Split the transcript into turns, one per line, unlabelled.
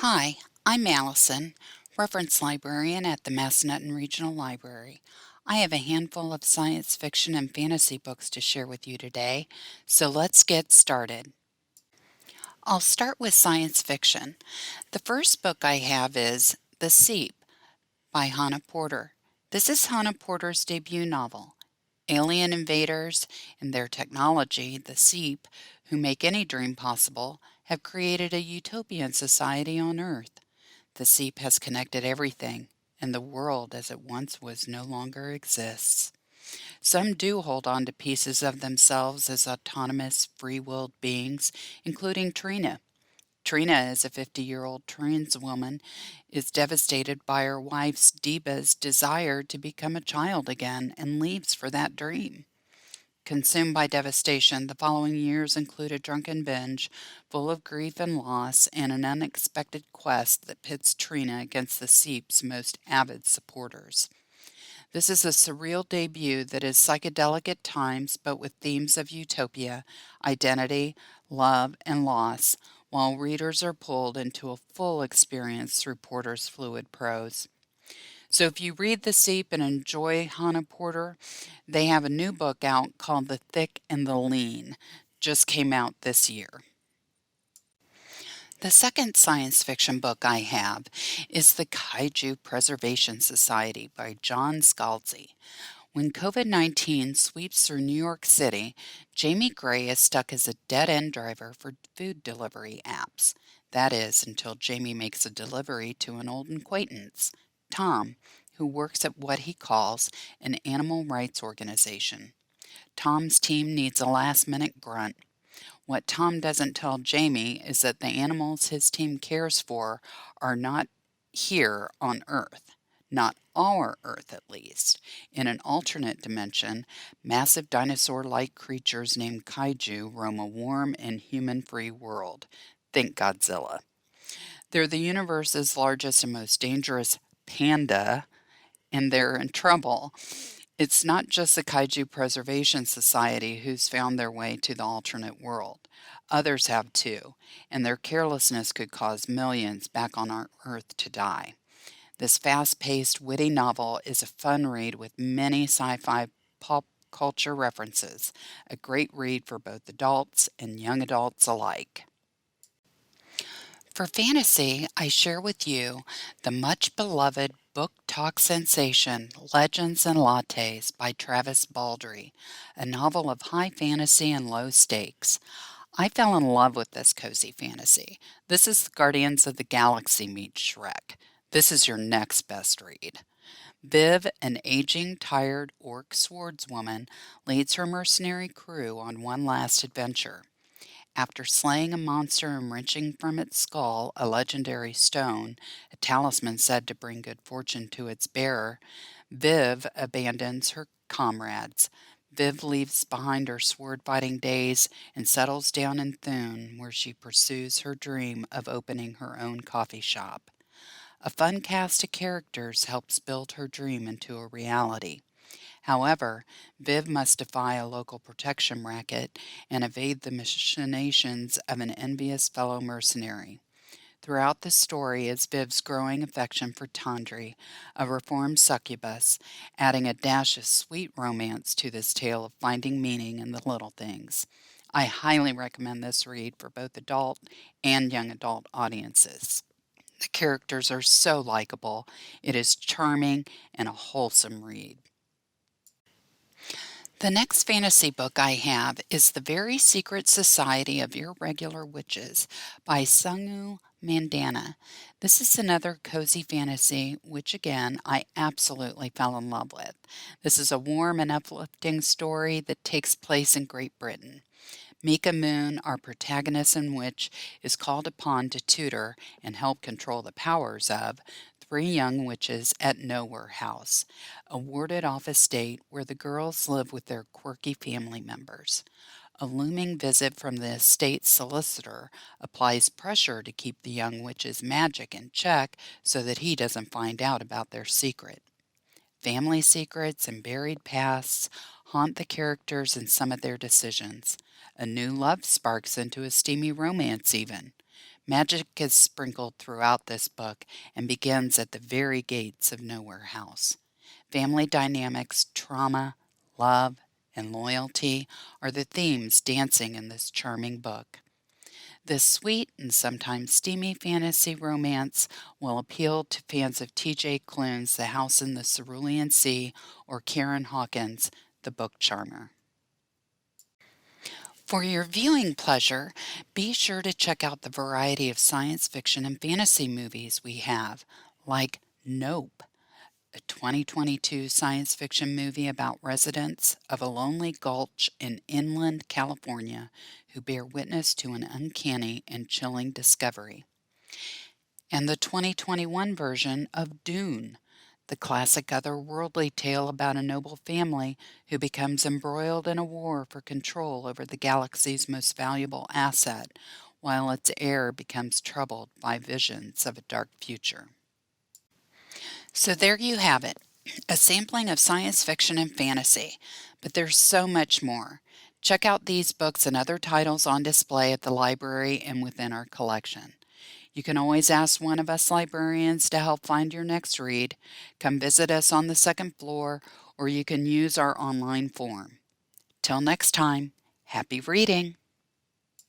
Hi, I'm Allison, Reference Librarian at the Massanutten Regional Library. I have a handful of science fiction and fantasy books to share with you today, so let's get started. I'll start with science fiction. The first book I have is The Seep by Chana Porter. This is Chana Porter's debut novel. Alien invaders and their technology, the Seep, who make any dream possible, have created a utopian society on Earth. The seep has connected everything, and the world as it once was no longer exists. Some do hold on to pieces of themselves as autonomous, free-willed beings, including Trina. Trina is a 50-year-old trans woman, is devastated by her wife's Deba's desire to become a child again and leaves for that dream. Consumed by devastation, the following years include a drunken binge full of grief and loss and an unexpected quest that pits Trina against the Seep's most avid supporters. This is a surreal debut that is psychedelic at times, but with themes of utopia, identity, love, and loss, while readers are pulled into a full experience through Porter's fluid prose. So if you read The Seep and enjoy Chana Porter, they have a new book out called The Thick and the Lean. Just came out this year. The second science fiction book I have is The Kaiju Preservation Society by John Scalzi. When COVID-19 sweeps through New York City, Jamie Gray is stuck as a dead-end driver for food delivery apps. That is, until Jamie makes a delivery to an old acquaintance, Tom, who works at what he calls an animal rights organization. Tom's team needs a last-minute grunt. What Tom doesn't tell Jamie is that the animals his team cares for are not here on Earth. Not our Earth, at least. In an alternate dimension, massive dinosaur-like creatures named kaiju roam a warm and human-free world. Think Godzilla. They're the universe's largest and most dangerous panda, and they're in trouble. It's not just the Kaiju Preservation Society who's found their way to the alternate world. Others have too, and their carelessness could cause millions back on our Earth to die. This fast-paced, witty novel is a fun read with many sci-fi pop culture references, a great read for both adults and young adults alike. For fantasy, I share with you the much beloved book talk sensation Legends and Lattes by Travis Baldree, a novel of high fantasy and low stakes. I fell in love with this cozy fantasy. This is Guardians of the Galaxy meets Shrek. This is your next best read. Viv, an aging, tired orc swordswoman, leads her mercenary crew on one last adventure. After slaying a monster and wrenching from its skull a legendary stone, a talisman said to bring good fortune to its bearer, Viv abandons her comrades. Viv leaves behind her sword fighting days and settles down in Thune, where she pursues her dream of opening her own coffee shop. A fun cast of characters helps build her dream into a reality. However, Viv must defy a local protection racket and evade the machinations of an envious fellow mercenary. Throughout the story is Viv's growing affection for Tandri, a reformed succubus, adding a dash of sweet romance to this tale of finding meaning in the little things. I highly recommend this read for both adult and young adult audiences. The characters are so likable. It is charming and a wholesome read. The next fantasy book I have is The Very Secret Society of Irregular Witches by Sangu Mandanna. This is another cozy fantasy, which again, I absolutely fell in love with. This is a warm and uplifting story that takes place in Great Britain. Mika Moon, our protagonist and witch, is called upon to tutor and help control the powers of three young witches at Nowhere House, a warded off estate where the girls live with their quirky family members. A looming visit from the estate's solicitor applies pressure to keep the young witch's magic in check so that he doesn't find out about their secret. Family secrets and buried pasts haunt the characters in some of their decisions. A new love sparks into a steamy romance even. Magic is sprinkled throughout this book and begins at the very gates of Nowhere House. Family dynamics, trauma, love, and loyalty are the themes dancing in this charming book. This sweet and sometimes steamy fantasy romance will appeal to fans of T.J. Klune's The House in the Cerulean Sea or Karen Hawkins' The Book Charmer. For your viewing pleasure, be sure to check out the variety of science fiction and fantasy movies we have, like Nope, a 2022 science fiction movie about residents of a lonely gulch in inland California who bear witness to an uncanny and chilling discovery, and the 2021 version of Dune, the classic otherworldly tale about a noble family who becomes embroiled in a war for control over the galaxy's most valuable asset, while its heir becomes troubled by visions of a dark future. So there you have it, a sampling of science fiction and fantasy, but there's so much more. Check out these books and other titles on display at the library and within our collection. You can always ask one of us librarians to help find your next read. Come visit us on the second floor, or you can use our online form. Till next time, happy reading!